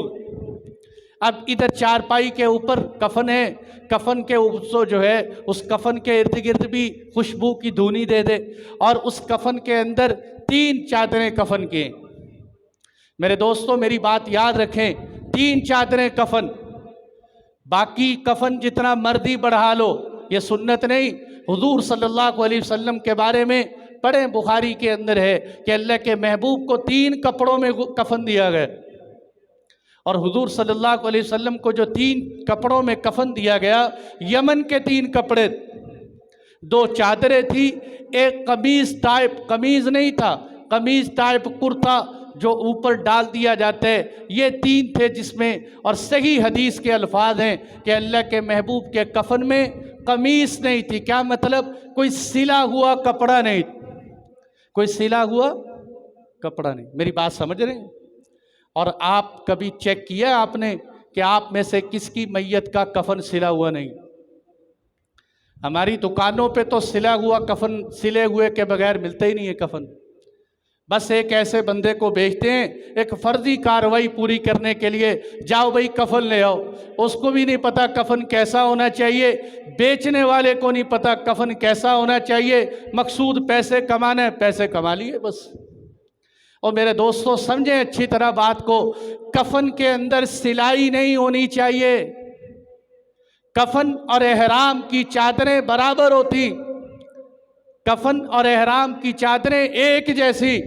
[SPEAKER 1] اب ادھر چارپائی کے اوپر کفن ہے، کفن کے اوپر جو ہے اس کفن کے ارد گرد بھی خوشبو کی دھونی دے دے، اور اس کفن کے اندر 3 چادریں کفن کی ہیں۔ میرے دوستوں میری بات یاد رکھیں، 3 چادریں کفن، باقی کفن جتنا مرضی بڑھا لو، یہ سنت نہیں۔ حضور صلی اللہ علیہ وسلم کے بارے میں پڑھیں، بخاری کے اندر ہے کہ اللہ کے محبوب کو 3 کپڑوں میں کفن دیا گیا، اور حضور صلی اللہ علیہ وسلم کو جو 3 کپڑوں میں کفن دیا گیا، یمن کے 3 کپڑے، 2 چادریں تھی، ایک قمیض ٹائپ، قمیض نہیں تھا، قمیض ٹائپ کرتا جو اوپر ڈال دیا جاتا ہے، یہ 3 تھے جس میں، اور صحیح حدیث کے الفاظ ہیں کہ اللہ کے محبوب کے کفن میں قمیص نہیں تھی۔ کیا مطلب؟ کوئی سلا ہوا کپڑا نہیں، کوئی سلا ہوا کپڑا نہیں۔ میری بات سمجھ رہے ہیں؟ اور آپ کبھی چیک کیا آپ نے کہ آپ میں سے کس کی میت کا کفن سلا ہوا نہیں؟ ہماری دکانوں پہ تو سلا ہوا کفن سلے ہوئے کے بغیر ملتا ہی نہیں ہے کفن، بس ایک ایسے بندے کو بیچتے ہیں ایک فرضی کارروائی پوری کرنے کے لیے، جاؤ بھائی کفن لے آؤ، اس کو بھی نہیں پتا کفن کیسا ہونا چاہیے، بیچنے والے کو نہیں پتا کفن کیسا ہونا چاہیے، مقصود پیسے کمانا ہے، پیسے کما لیے بس۔ اور میرے دوستوں سمجھیں اچھی طرح بات کو، کفن کے اندر سلائی نہیں ہونی چاہیے، کفن اور احرام کی چادریں برابر ہوتی، کفن اور احرام کی چادریں ایک جیسی،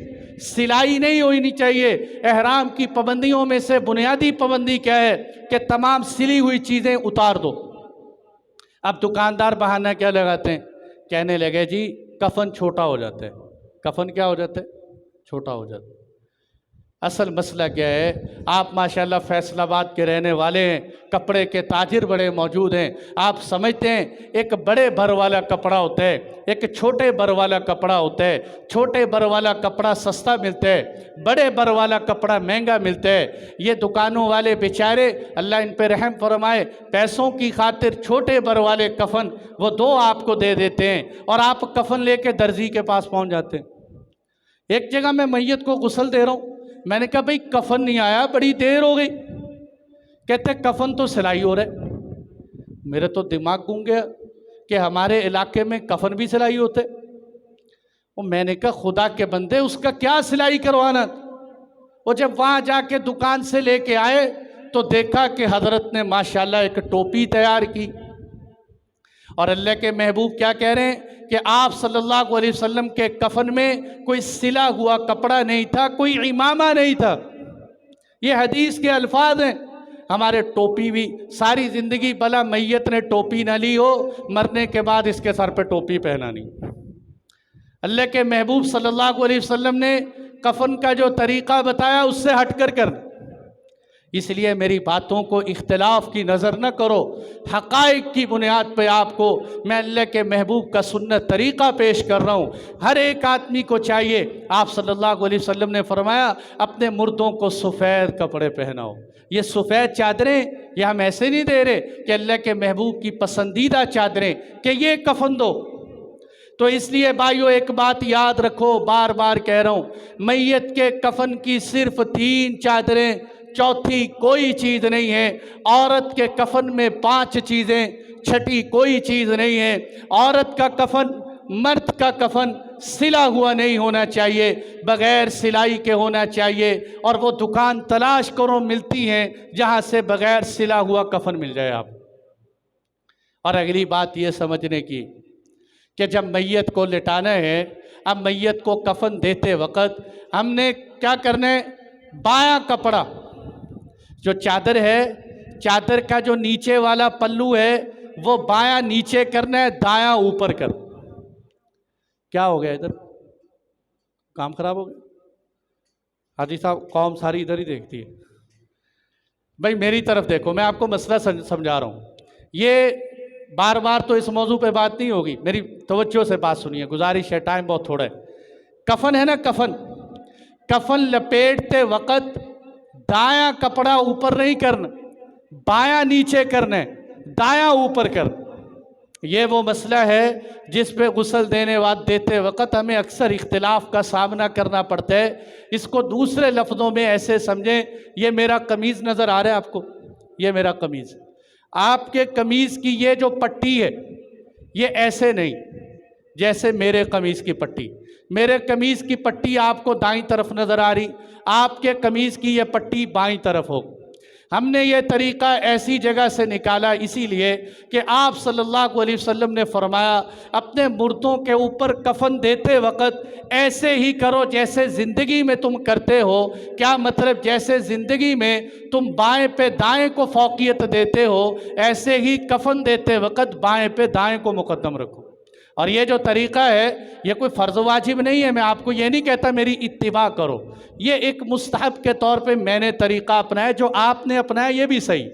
[SPEAKER 1] سلائی نہیں ہونی چاہیے۔ احرام کی پابندیوں میں سے بنیادی پابندی کیا ہے کہ تمام سلی ہوئی چیزیں اتار دو۔ اب دکاندار بہانہ کیا لگاتے ہیں، کہنے لگے جی کفن چھوٹا ہو جاتا ہے، کفن کیا ہو جاتا ہے، چھوٹا ہو جاتا ہے۔ اصل مسئلہ کیا ہے، آپ ماشاءاللہ فیصل آباد کے رہنے والے ہیں، کپڑے کے تاجر بڑے موجود ہیں، آپ سمجھتے ہیں ایک بڑے بھر والا کپڑا ہوتا ہے، ایک چھوٹے بھر والا کپڑا ہوتا ہے، چھوٹے بھر والا کپڑا سستا ملتا ہے، بڑے بھر والا کپڑا مہنگا ملتا ہے۔ یہ دکانوں والے بیچارے، اللہ ان پہ رحم فرمائے، پیسوں کی خاطر چھوٹے بھر والے کفن وہ 2 آپ کو دے دیتے ہیں، اور آپ کفن لے کے درزی کے پاس پہنچ جاتے ہیں۔ ایک جگہ میں میت کو غسل دے رہا ہوں، میں نے کہا بھئی کفن نہیں آیا، بڑی دیر ہو گئی، کہتے کفن تو سلائی ہو رہا ہے۔ میرے تو دماغ گھوم گیا کہ ہمارے علاقے میں کفن بھی سلائی ہوتے، اور میں نے کہا خدا کے بندے اس کا کیا سلائی کروانا۔ اور جب وہاں جا کے دکان سے لے کے آئے تو دیکھا کہ حضرت نے ماشاءاللہ ایک ٹوپی تیار کی، اور اللہ کے محبوب کیا کہہ رہے ہیں کہ آپ صلی اللہ علیہ وسلم کے کفن میں کوئی سلا ہوا کپڑا نہیں تھا، کوئی عمامہ نہیں تھا۔ یہ حدیث کے الفاظ ہیں۔ ہمارے ٹوپی بھی ساری زندگی بلا میت نے ٹوپی نہ لی ہو، مرنے کے بعد اس کے سر پہ ٹوپی پہنا نہیں۔ اللہ کے محبوب صلی اللہ علیہ وسلم نے کفن کا جو طریقہ بتایا اس سے ہٹ کر کر، اس لیے میری باتوں کو اختلاف کی نظر نہ کرو، حقائق کی بنیاد پہ آپ کو میں اللہ کے محبوب کا سنت طریقہ پیش کر رہا ہوں۔ ہر ایک آدمی کو چاہیے، آپ صلی اللہ علیہ وسلم نے فرمایا اپنے مردوں کو سفید کپڑے پہناؤ۔ یہ سفید چادریں یہ ہم ایسے نہیں دے رہے کہ اللہ کے محبوب کی پسندیدہ چادریں کہ یہ کفن دو۔ تو اس لیے بھائیو ایک بات یاد رکھو، بار بار کہہ رہا ہوں، میت کے کفن کی صرف 3 چادریں، چوتھی کوئی چیز نہیں ہے۔ عورت کے کفن میں 5 چیزیں، چھٹی کوئی چیز نہیں ہے۔ عورت کا کفن، مرد کا کفن سلا ہوا نہیں ہونا چاہیے، بغیر سلائی کے ہونا چاہیے، اور وہ دکان تلاش کرو ملتی ہیں جہاں سے بغیر سلا ہوا کفن مل جائے آپ۔ اور اگلی بات یہ سمجھنے کی کہ جب میت کو لٹانا ہے، اب میت کو کفن دیتے وقت ہم نے کیا کرنا ہے؟ بایاں کپڑا، جو چادر ہے، چادر کا جو نیچے والا پلو ہے وہ بایاں نیچے کرنا ہے، دایاں اوپر کر۔ کیا ہو گیا ادھر؟ کام خراب ہو گیا؟ حاجی صاحب قوم ساری ادھر ہی دیکھتی ہے۔ بھائی میری طرف دیکھو، میں آپ کو مسئلہ سمجھا رہا ہوں۔ یہ بار بار تو اس موضوع پہ بات نہیں ہوگی، میری توجہ سے بات سنیے، گزارش ہے، ٹائم بہت تھوڑا ہے۔ کفن ہے نا، کفن، کفن لپیٹتے وقت دایاں کپڑا اوپر نہیں کرنا، بایاں نیچے کرنا ہے، دایاں اوپر کر۔ یہ وہ مسئلہ ہے جس پہ غسل دیتے وقت ہمیں اکثر اختلاف کا سامنا کرنا پڑتا ہے۔ اس کو دوسرے لفظوں میں ایسے سمجھیں، یہ میرا قمیض نظر آ رہا ہے آپ کو، یہ میرا قمیض، آپ کے قمیض کی یہ جو پٹی ہے یہ ایسے نہیں جیسے میرے قمیض کی پٹی۔ میرے قمیض کی پٹی آپ کو دائیں طرف نظر آ رہی، آپ کے قمیض کی یہ پٹی بائیں طرف ہو۔ ہم نے یہ طریقہ ایسی جگہ سے نکالا اسی لیے کہ آپ صلی اللہ علیہ وسلم نے فرمایا اپنے مردوں کے اوپر کفن دیتے وقت ایسے ہی کرو جیسے زندگی میں تم کرتے ہو۔ کیا مطلب؟ جیسے زندگی میں تم بائیں پہ دائیں کو فوقیت دیتے ہو، ایسے ہی کفن دیتے وقت بائیں پہ دائیں کو مقدم رکھو۔ اور یہ جو طریقہ ہے یہ کوئی فرض واجب نہیں ہے، میں آپ کو یہ نہیں کہتا میری اتباع کرو، یہ ایک مستحب کے طور پہ میں نے طریقہ اپنایا، جو آپ نے اپنایا یہ بھی صحیح۔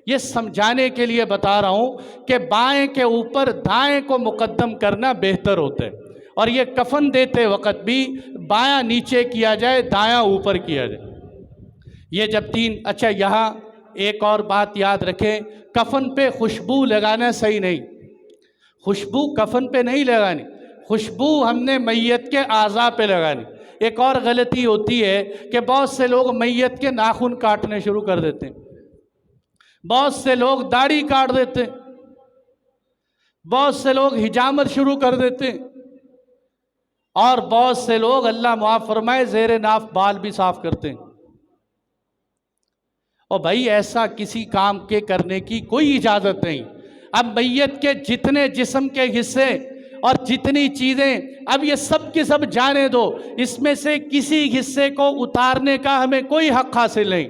[SPEAKER 1] یہ سمجھانے کے لیے بتا رہا ہوں کہ بائیں کے اوپر دائیں کو مقدم کرنا بہتر ہوتا ہے، اور یہ کفن دیتے وقت بھی بایاں نیچے کیا جائے، دایاں اوپر کیا جائے۔ یہ جب اچھا یہاں ایک اور بات یاد رکھیں، کفن پہ خوشبو لگانا صحیح نہیں، خوشبو کفن پہ نہیں لگانی، خوشبو ہم نے میت کے اعضاء پہ لگانی۔ ایک اور غلطی ہوتی ہے کہ بہت سے لوگ میت کے ناخن کاٹنے شروع کر دیتے ہیں، بہت سے لوگ داڑھی کاٹ دیتے ہیں، بہت سے لوگ حجامت شروع کر دیتے ہیں، اور بہت سے لوگ اللہ معاف فرمائے زیر ناف بال بھی صاف کرتے ہیں۔ اور بھائی ایسا کسی کام کے کرنے کی کوئی اجازت نہیں۔ اب میت کے جتنے جسم کے حصے اور جتنی چیزیں، اب یہ سب کی سب جانے دو، اس میں سے کسی حصے کو اتارنے کا ہمیں کوئی حق حاصل نہیں،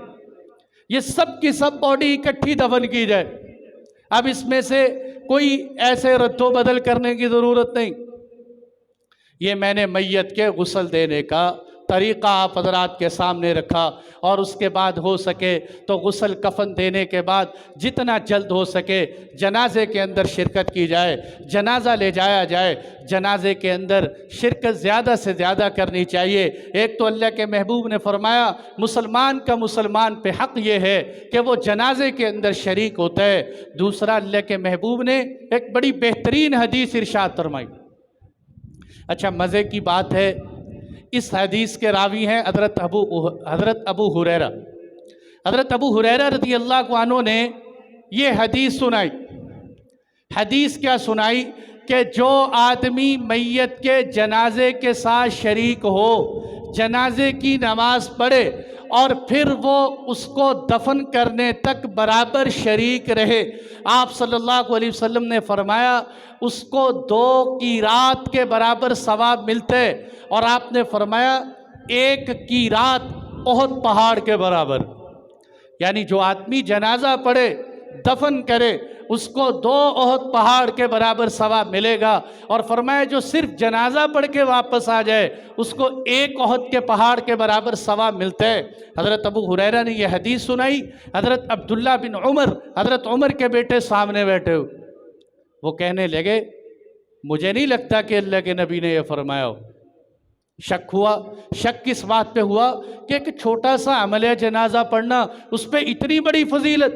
[SPEAKER 1] یہ سب کی سب باڈی اکٹھی دفن کی جائے۔ اب اس میں سے کوئی ایسے رد و بدل کرنے کی ضرورت نہیں۔ یہ میں نے میت کے غسل دینے کا طریقہ آپ حضرات کے سامنے رکھا، اور اس کے بعد ہو سکے تو غسل کفن دینے کے بعد جتنا جلد ہو سکے جنازے کے اندر شرکت کی جائے، جنازہ لے جایا جائے۔ جنازے کے اندر شرکت زیادہ سے زیادہ کرنی چاہیے۔ ایک تو اللہ کے محبوب نے فرمایا مسلمان کا مسلمان پہ حق یہ ہے کہ وہ جنازے کے اندر شریک ہوتا ہے۔ دوسرا، اللہ کے محبوب نے ایک بڑی بہترین حدیث ارشاد فرمائی۔ اچھا مزے کی بات ہے، اس حدیث کے راوی ہیں حضرت ابو ہریرہ۔ حضرت ابو ہریرہ رضی اللہ عنہ نے یہ حدیث سنائی۔ حدیث کیا سنائی؟ کہ جو آدمی میت کے جنازے کے ساتھ شریک ہو، جنازے کی نماز پڑھے اور پھر وہ اس کو دفن کرنے تک برابر شریک رہے، آپ صلی اللہ علیہ وسلم نے فرمایا اس کو 2 قیرات کے برابر ثواب ملتے، اور آپ نے فرمایا 1 قیرات احد پہاڑ کے برابر۔ یعنی جو آدمی جنازہ پڑھے، دفن کرے، اس کو 2 احد پہاڑ کے برابر ثواب ملے گا، اور فرمایا جو صرف جنازہ پڑھ کے واپس آ جائے اس کو 1 احد کے پہاڑ کے برابر ثواب ملتا ہے۔ حضرت ابو ہریرہ نے یہ حدیث سنائی، حضرت عبداللہ بن عمر، حضرت عمر کے بیٹے سامنے بیٹھے ہوئے، وہ کہنے لگے مجھے نہیں لگتا کہ اللہ کے نبی نے یہ فرمایا ہو۔ شک ہوا۔ شک کس بات پہ ہوا؟ کہ ایک چھوٹا سا عمل جنازہ پڑھنا، اس پہ اتنی بڑی فضیلت۔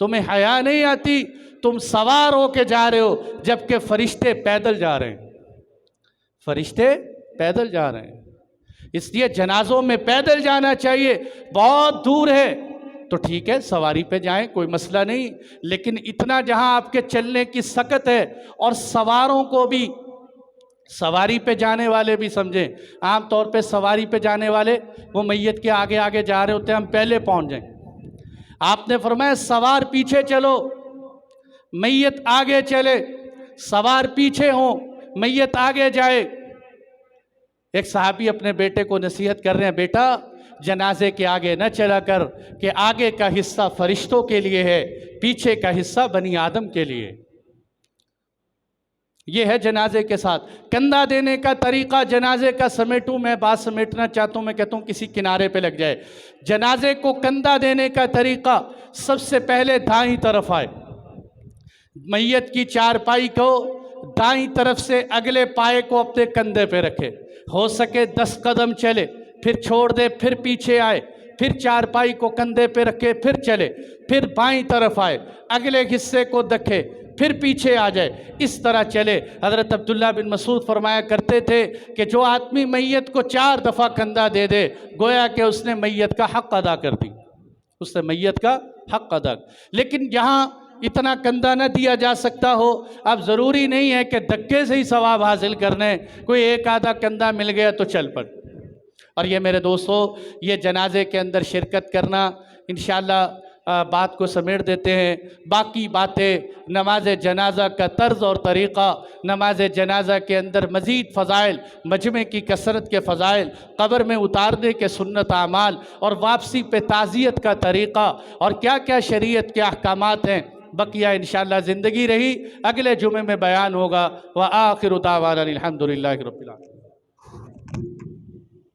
[SPEAKER 1] تمہیں حیا نہیں آتی، تم سوار ہو کے جا رہے ہو جبکہ فرشتے پیدل جا رہے ہیں، فرشتے پیدل جا رہے ہیں۔ اس لیے جنازوں میں پیدل جانا چاہیے، بہت دور ہے تو ٹھیک ہے سواری پہ جائیں، کوئی مسئلہ نہیں، لیکن اتنا جہاں آپ کے چلنے کی سکت ہے، اور سواروں کو بھی، سواری پہ جانے والے بھی سمجھیں، عام طور پہ سواری پہ جانے والے وہ میت کے آگے آگے جا رہے ہوتے ہیں، ہم پہلے پہنچ جائیں۔ آپ نے فرمایا سوار پیچھے چلو، میت آگے چلے، سوار پیچھے ہوں، میت آگے جائے۔ ایک صحابی اپنے بیٹے کو نصیحت کر رہے ہیں، بیٹا جنازے کے آگے نہ چلا کر، کہ آگے کا حصہ فرشتوں کے لیے ہے، پیچھے کا حصہ بنی آدم کے لیے۔ یہ ہے جنازے کے ساتھ کندھا دینے کا طریقہ۔ جنازے کا سمیٹوں، میں بات سمیٹنا چاہتا ہوں، میں کہتا ہوں کسی کنارے پہ لگ جائے۔ جنازے کو کندھا دینے کا طریقہ، سب سے پہلے دائیں طرف آئے، میت کی چارپائی کو دائیں طرف سے اگلے پائے کو اپنے کندھے پہ رکھے، ہو سکے 10 قدم چلے، پھر چھوڑ دے، پھر پیچھے آئے، پھر چارپائی کو کندھے پہ رکھے، پھر چلے، پھر بائیں طرف آئے، اگلے حصے کو دکھے، پھر پیچھے آ جائے، اس طرح چلے۔ حضرت عبداللہ بن مسعود فرمایا کرتے تھے کہ جو آدمی میت کو 4 دفعہ کندھا دے دے، گویا کہ اس نے میت کا حق ادا کر دی، اس نے میت کا حق ادا۔ لیکن یہاں اتنا کندھا نہ دیا جا سکتا ہو، اب ضروری نہیں ہے کہ دھکے سے ہی ثواب حاصل کرنے، کوئی ایک آدھا کندھا مل گیا تو چل پڑ۔ اور یہ میرے دوستو، یہ جنازے کے اندر شرکت کرنا، انشاءاللہ بات کو سمیٹ دیتے ہیں۔ باقی باتیں، نماز جنازہ کا طرز اور طریقہ، نماز جنازہ کے اندر مزید فضائل، مجمع کی کثرت کے فضائل، قبر میں اتارنے کے سنت اعمال، اور واپسی پہ تعزیت کا طریقہ، اور کیا کیا شریعت کے احکامات ہیں، بقیہ انشاءاللہ زندگی رہی اگلے جمعے میں بیان ہوگا۔ وآخر دعوانا الحمدللہ رب العالمین۔